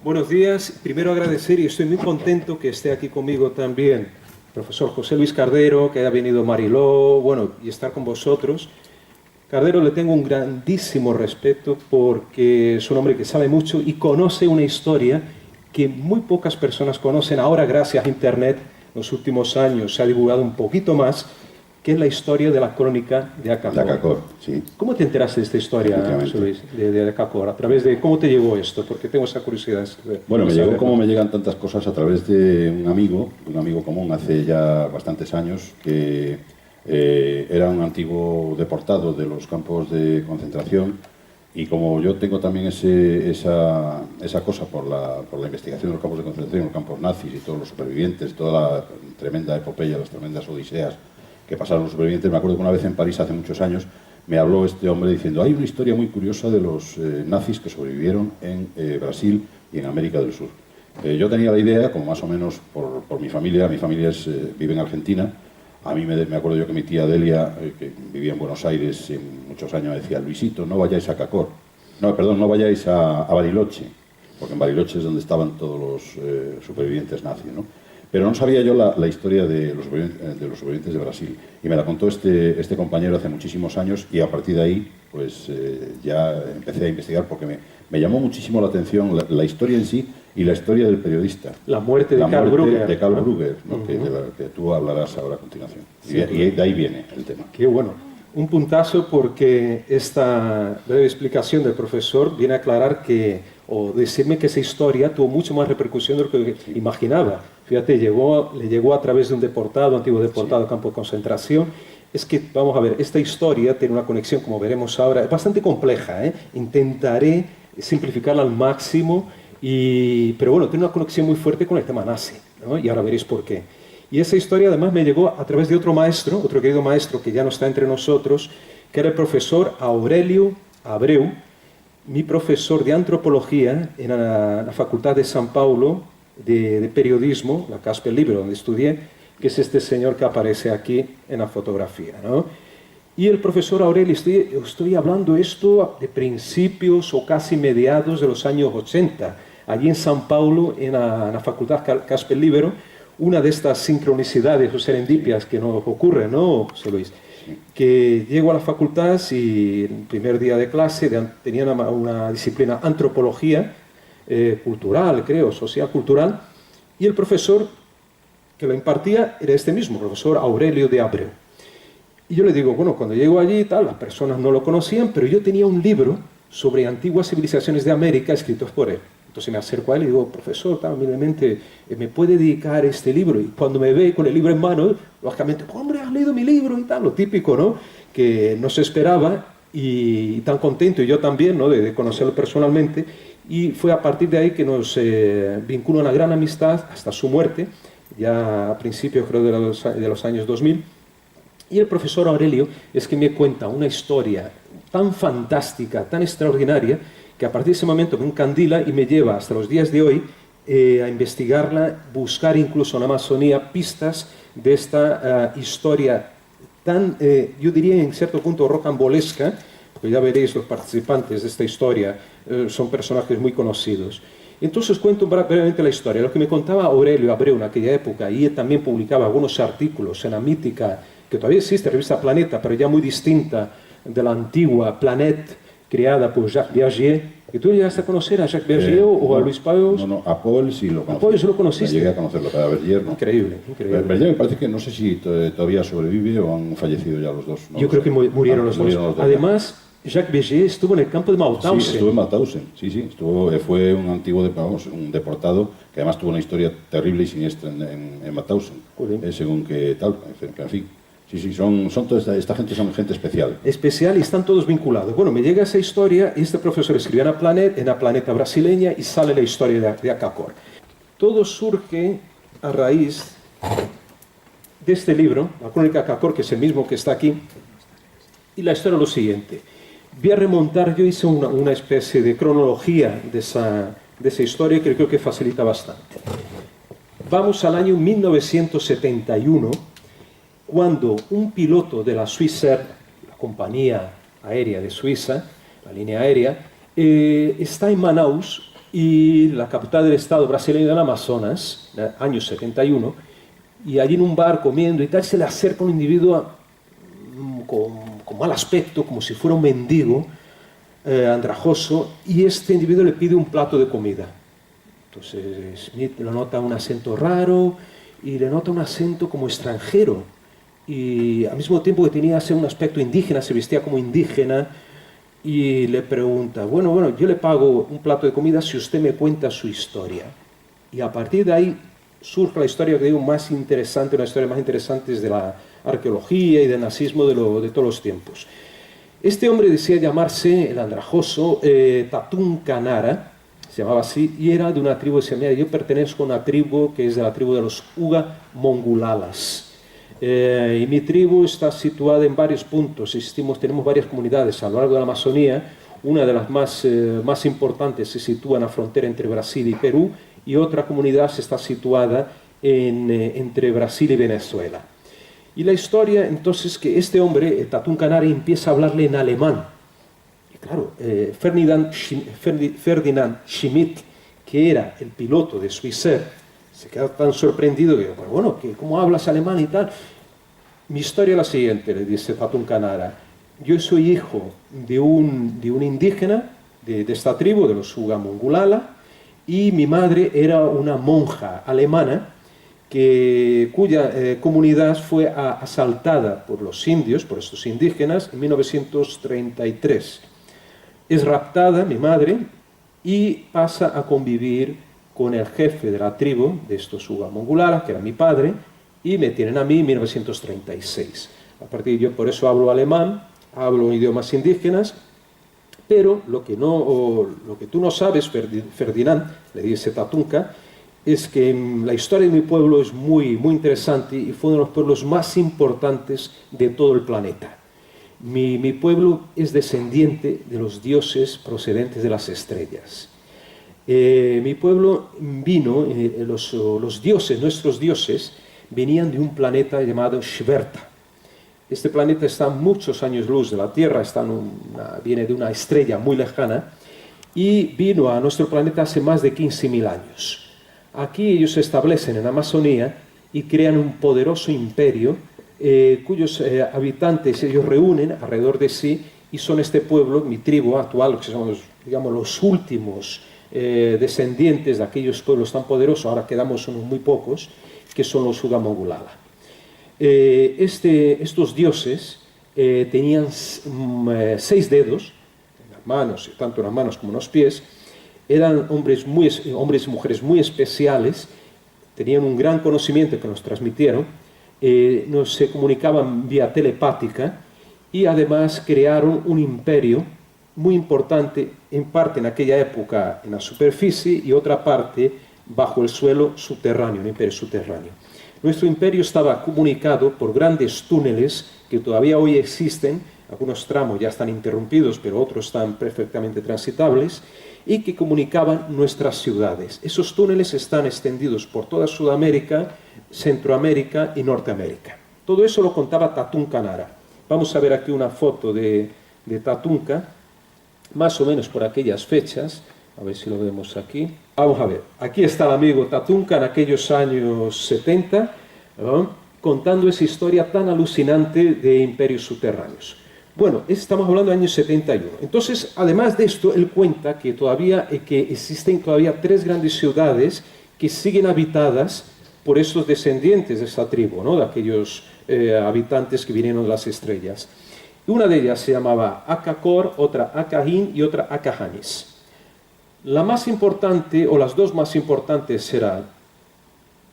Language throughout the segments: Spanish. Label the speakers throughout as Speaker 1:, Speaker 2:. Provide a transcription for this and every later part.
Speaker 1: Buenos días. Primero agradecer y estoy muy contento que esté aquí conmigo también el profesor José Luis Cardero, que haya venido Mariló, bueno, y estar con vosotros. Cardero le tengo un grandísimo respeto porque es un hombre que sabe mucho y conoce una historia que muy pocas personas conocen. Ahora, gracias a Internet, en los últimos años se ha divulgado un poquito más, que es la historia de la crónica de Acacor.
Speaker 2: De Acacor, sí.
Speaker 1: ¿Cómo te enteraste de esta historia, José Luis, de Acacor? ¿A través de cómo te llegó esto? Porque tengo esa curiosidad.
Speaker 2: Bueno, me llegó como me llegan tantas cosas a través de un amigo común hace ya bastantes años, que era un antiguo deportado de los campos de concentración, y como yo tengo también esa cosa por la investigación de los campos de concentración, los campos nazis y todos los supervivientes, toda la tremenda epopeya, las tremendas odiseas que pasaron los supervivientes, me acuerdo que una vez en París hace muchos años me habló este hombre diciendo: hay una historia muy curiosa de los nazis que sobrevivieron en Brasil y en América del Sur. Yo tenía la idea, como más o menos por mi familia vive en Argentina. A mí me acuerdo yo que mi tía Delia, que vivía en Buenos Aires muchos años, me decía: Luisito, no vayáis a Acacor. No, perdón, no vayáis a Bariloche, porque en Bariloche es donde estaban todos los supervivientes nazis, ¿no? Pero no sabía yo la historia de los supervivientes de Brasil, y me la contó este compañero hace muchísimos años, y a partir de ahí pues ya empecé a investigar, porque me llamó muchísimo la atención la historia en sí y la historia del periodista.
Speaker 1: La muerte de Karl Brugger.
Speaker 2: De Karl Brugger, ¿no? De la que tú hablarás ahora a continuación. Sí, y de ahí viene el tema.
Speaker 1: Qué bueno. Un puntazo, porque esta breve explicación del profesor viene a aclarar o decirme que esa historia tuvo mucho más repercusión de lo que imaginaba. Fíjate, le llegó a través de un deportado, antiguo deportado, sí, campo de concentración. Es que, vamos a ver, esta historia tiene una conexión, como veremos ahora, es bastante compleja, ¿eh? Intentaré simplificarla al máximo, pero bueno, tiene una conexión muy fuerte con el tema nazi, ¿no? Y ahora veréis por qué. Y esa historia además me llegó a través de otro maestro, otro querido maestro que ya no está entre nosotros, que era el profesor Aurelio Abreu, mi profesor de antropología en la Facultad de San Paulo de periodismo, la Casper Libero, donde estudié, que es este señor que aparece aquí en la fotografía, ¿no? Y el profesor Aurelio, estoy hablando esto de principios o casi mediados de los años 80, allí en San Paulo, en la Facultad Casper Libero, una de estas sincronicidades o serendipias que nos ocurren, ¿no, José Luis? Que llego a la facultad y el primer día de clase tenía una disciplina antropología cultural, creo, social cultural, y el profesor que lo impartía era este mismo, profesor Aurelio de Abreu. Y yo le digo, bueno, cuando llego allí tal, las personas no lo conocían, pero yo tenía un libro sobre antiguas civilizaciones de América escritos por él. Entonces me acerco a él y digo: profesor, tan amablemente, ¿me puede dedicar este libro? Y cuando me ve con el libro en mano, lógicamente: hombre, has leído mi libro y tal, lo típico, ¿no? Que no se esperaba, y tan contento, y yo también, ¿no? De conocerlo personalmente. Y fue a partir de ahí que nos vinculó una gran amistad hasta su muerte, ya a principios, creo, de los años 2000. Y el profesor Aurelio es que me cuenta una historia tan fantástica, tan extraordinaria, que a partir de ese momento me encandila y me lleva hasta los días de hoy a investigarla, buscar incluso en la Amazonía pistas de esta historia tan, yo diría en cierto punto rocambolesca, porque ya veréis, los participantes de esta historia son personajes muy conocidos. Entonces cuento brevemente la historia. Lo que me contaba Aurelio Abreu en aquella época, y él también publicaba algunos artículos en la mítica, que todavía existe, revista Planeta, pero ya muy distinta de la antigua Planète, creada por Jacques Bergier. ¿Y tú llegaste a conocer a Jacques Bergier o a Luis Payos?
Speaker 2: No, a Paul sí lo conocí.
Speaker 1: ¿A Paul sí lo conociste?
Speaker 2: Llegué a conocerlo, pero a Bergier no.
Speaker 1: Increíble, increíble.
Speaker 2: Bergier me parece que no sé si todavía sobrevive o han fallecido ya los dos. No
Speaker 1: Yo creo que murieron los dos. Además, Jacques Bergier estuvo en el campo de Mauthausen.
Speaker 2: Sí, estuvo en Mauthausen, sí. Fue un antiguo, un deportado, que además tuvo una historia terrible y siniestra en Mauthausen. Según que tal, en fin. Sí, son toda esta gente, son gente especial.
Speaker 1: Especial, y están todos vinculados. Bueno, me llega esa historia y este profesor escribió en la Planeta brasileña, y sale la historia de Acacor. Todo surge a raíz de este libro, la Crónica de Acacor, que es el mismo que está aquí, y la historia es lo siguiente. Voy a remontar, yo hice una especie de cronología de esa historia que creo que facilita bastante. Vamos al año 1971, cuando un piloto de la Swissair, la compañía aérea de Suiza, la línea aérea, está en Manaus y la capital del estado brasileño del Amazonas, año 71, y allí en un bar comiendo y tal, se le acerca un individuo con mal aspecto, como si fuera un mendigo, andrajoso, y este individuo le pide un plato de comida. Entonces Smith lo nota un acento raro y le nota un acento como extranjero, y al mismo tiempo que tenía un aspecto indígena, se vestía como indígena, y le pregunta, bueno, yo le pago un plato de comida si usted me cuenta su historia. Y a partir de ahí surge la historia que digo más interesante, una historia más interesante de la arqueología y del nazismo de todos los tiempos. Este hombre decía llamarse, el andrajoso, Tatún Canara, se llamaba así, y era de una tribu, decía, mira, yo pertenezco a una tribu que es de la tribu de los Uga Mongulalas. Y mi tribu está situada en varios puntos, tenemos varias comunidades a lo largo de la Amazonía. Una de las más importantes se sitúa en la frontera entre Brasil y Perú, y otra comunidad está situada entre Brasil y Venezuela. Y la historia, entonces, que este hombre, Tatún Canari, empieza a hablarle en alemán. Y claro, Ferdinand Schmidt, que era el piloto de Swissair, se queda tan sorprendido que, bueno, ¿cómo hablas alemán y tal? Mi historia es la siguiente, le dice Tatún Canara. Yo soy hijo de un indígena de esta tribu, de los Uga Mongulala, y mi madre era una monja alemana cuya comunidad fue asaltada por los indios, por estos indígenas, en 1933. Es raptada mi madre y pasa a convivir con el jefe de la tribu de estos Uga Mongulala, que era mi padre, y me tienen a mí en 1936. A partir de yo por eso hablo alemán, hablo idiomas indígenas, pero lo que tú no sabes, Ferdinand, le dice Tatunka, es que la historia de mi pueblo es muy, muy interesante y fue uno de los pueblos más importantes de todo el planeta. Mi pueblo es descendiente de los dioses procedentes de las estrellas. Mi pueblo vino, los dioses, nuestros dioses, venían de un planeta llamado Shverta. Este planeta está a muchos años luz de la Tierra, viene de una estrella muy lejana y vino a nuestro planeta hace más de 15.000 años. Aquí ellos se establecen en la Amazonía y crean un poderoso imperio cuyos habitantes ellos reúnen alrededor de sí y son este pueblo, mi tribu actual, que son digamos, los últimos descendientes de aquellos pueblos tan poderosos, ahora quedamos unos muy pocos, que son los Uga Mongulala. Estos dioses tenían 6 dedos en las manos, tanto en las manos como en los pies, eran hombres y mujeres muy especiales, tenían un gran conocimiento que nos transmitieron, se comunicaban vía telepática y además crearon un imperio muy importante, en parte en aquella época en la superficie y otra parte bajo el suelo subterráneo, un imperio subterráneo. Nuestro imperio estaba comunicado por grandes túneles que todavía hoy existen, algunos tramos ya están interrumpidos, pero otros están perfectamente transitables, y que comunicaban nuestras ciudades. Esos túneles están extendidos por toda Sudamérica, Centroamérica y Norteamérica. Todo eso lo contaba Tatún Canara. Vamos a ver aquí una foto de Tatunka, más o menos por aquellas fechas. A ver si lo vemos aquí. Vamos a ver, aquí está el amigo Tatunka en aquellos años 70, contando esa historia tan alucinante de imperios subterráneos. Bueno, estamos hablando de años 71. Entonces, además de esto, él cuenta que existen todavía 3 grandes ciudades que siguen habitadas por estos descendientes de esta tribu, ¿no? De aquellos habitantes que vinieron de las estrellas. Una de ellas se llamaba Akakor, otra Akahin y otra Akahanis. La más importante, o las 2 más importantes, serán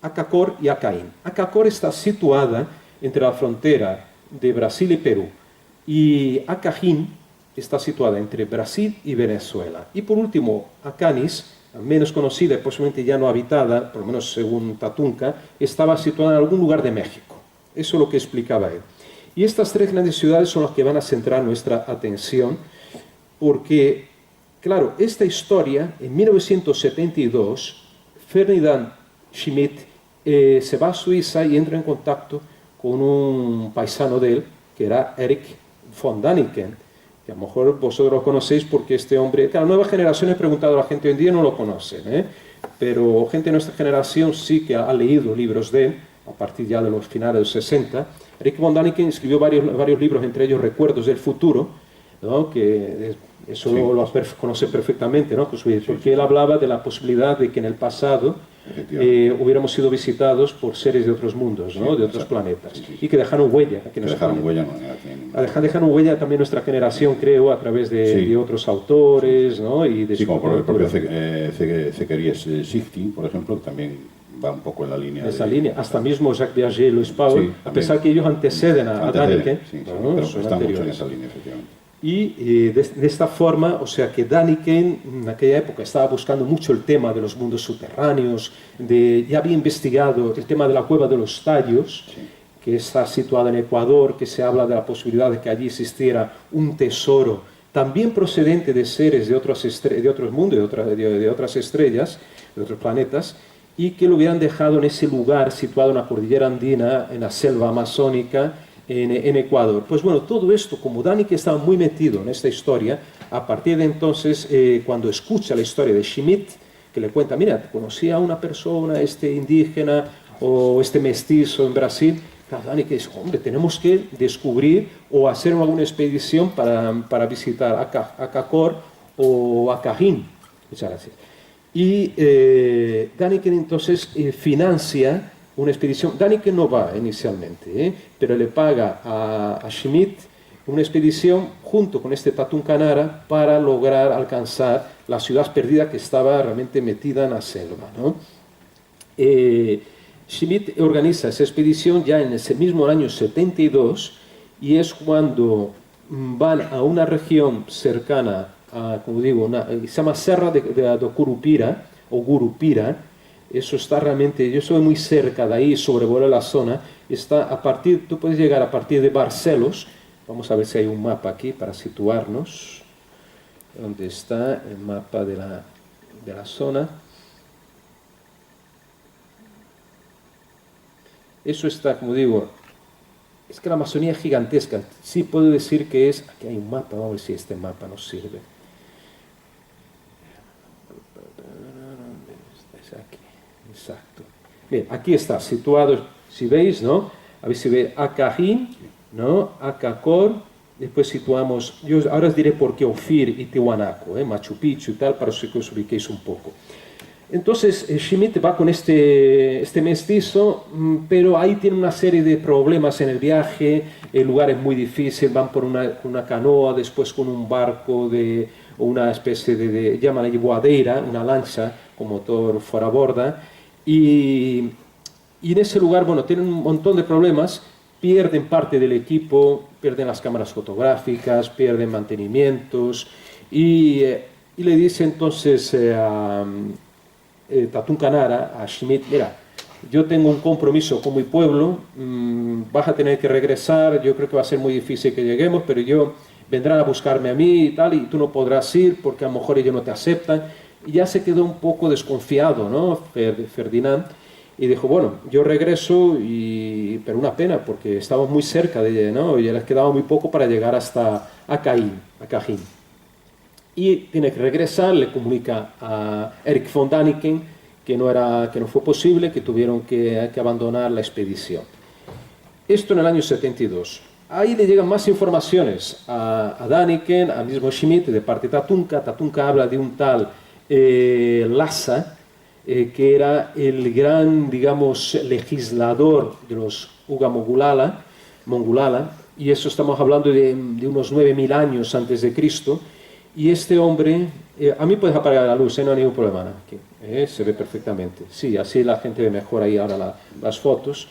Speaker 1: Akakor y Akahin. Akakor está situada entre la frontera de Brasil y Perú, y Akahin está situada entre Brasil y Venezuela. Y por último, Akanis, menos conocida y posiblemente ya no habitada, por lo menos según Tatunka, estaba situada en algún lugar de México. Eso es lo que explicaba él. Y estas 3 grandes ciudades son las que van a centrar nuestra atención, porque, claro, esta historia, en 1972, Ferdinand Schmidt se va a Suiza y entra en contacto con un paisano de él, que era Erich von Däniken, que a lo mejor vosotros lo conocéis porque este hombre, claro, nuevas generaciones, he preguntado a la gente hoy en día, no lo conocen, pero gente de nuestra generación sí que ha leído libros de él, a partir ya de los finales de los 60. Erik von Däniken escribió varios libros, entre ellos Recuerdos del Futuro, ¿no? Que eso sí, lo conoce perfectamente, ¿no? Porque él hablaba de la posibilidad de que en el pasado hubiéramos sido visitados por seres de otros mundos, ¿no? De otros planetas, y que dejaron huella. Dejaron huella también nuestra generación, creo, a través de otros autores, ¿no? Y de
Speaker 2: como por el propio Zecharías Sitchin, por ejemplo, que también va un poco en la línea.
Speaker 1: Esa línea, hasta mismo Jacques Piaget y Louis Pauwels, a pesar que ellos anteceden a Däniken,
Speaker 2: pero estamos en esa línea, efectivamente.
Speaker 1: Y de esta forma, o sea que Däniken en aquella época estaba buscando mucho el tema de los mundos subterráneos, ya había investigado el tema de la cueva de los Tallos, que está situada en Ecuador, que se habla de la posibilidad de que allí existiera un tesoro, también procedente de seres de otros mundos, de otras estrellas, de otros planetas, y que lo hubieran dejado en ese lugar situado en la cordillera andina, en la selva amazónica, en Ecuador. Pues bueno, todo esto, como Däniken estaba muy metido en esta historia, a partir de entonces, cuando escucha la historia de Schmidt, que le cuenta, mira, conocí a una persona, este indígena o este mestizo en Brasil, Däniken dice, hombre, tenemos que descubrir o hacer alguna expedición para visitar a Cacor o a Cajín. Muchas gracias. Y Däniken entonces financia una expedición. Däniken no va inicialmente, pero le paga a Schmidt una expedición junto con este Tatún Canara para lograr alcanzar la ciudad perdida que estaba realmente metida en la selva, ¿no? Schmidt organiza esa expedición ya en ese mismo año 72 y es cuando van a una región cercana a, como digo, se llama Serra de Curupira o Gurupira. Eso está realmente, yo estoy muy cerca de ahí, sobrevuelo la zona, tú puedes llegar a partir de Barcelos. Vamos a ver si hay un mapa aquí para situarnos, donde está el mapa de la zona. Eso está, como digo, es que la Amazonía es gigantesca, sí puedo decir que es, aquí hay un mapa, vamos a ver si este mapa nos sirve. Aquí. Exacto. Bien, aquí está situado, si veis, ¿no? A ver si ve Acajín, ¿no? Acacor, después situamos, yo ahora os diré por qué Ofir y Tiwanaku, Machu Picchu y tal, para que os ubiquéis un poco. Entonces, Schmidt va con este mestizo, pero ahí tiene una serie de problemas en el viaje, el lugar es muy difícil, van por una canoa, después con un barco o una especie de llaman allí boadera, una lancha con motor fuera borda, y en ese lugar, bueno, tienen un montón de problemas, pierden parte del equipo, pierden las cámaras fotográficas, pierden mantenimientos, y le dice entonces a Tatún Canara, a Schmidt, mira, yo tengo un compromiso con mi pueblo, vas a tener que regresar, yo creo que va a ser muy difícil que lleguemos, pero vendrán a buscarme a mí y tal, y tú no podrás ir porque a lo mejor ellos no te aceptan. Y ya se quedó un poco desconfiado, ¿no? Ferdinand, y dijo, bueno, yo regreso, pero una pena, porque estamos muy cerca de ella, ¿no? Y les quedaba muy poco para llegar hasta Cajín. Y tiene que regresar, le comunica a Erik von Däniken que no fue posible, que tuvieron que abandonar la expedición. Esto en el año 72. Ahí le llegan más informaciones a Däniken, al mismo Schmidt, de parte de Tatunka. Tatunka habla de un tal Lhasa, que era el gran, digamos, legislador de los Uga Mongulala, y eso estamos hablando de unos 9.000 años antes de Cristo, y este hombre, a mí puedes apagar la luz, no hay ningún problema, aquí, se ve perfectamente, sí, así la gente ve mejor ahí ahora las fotos.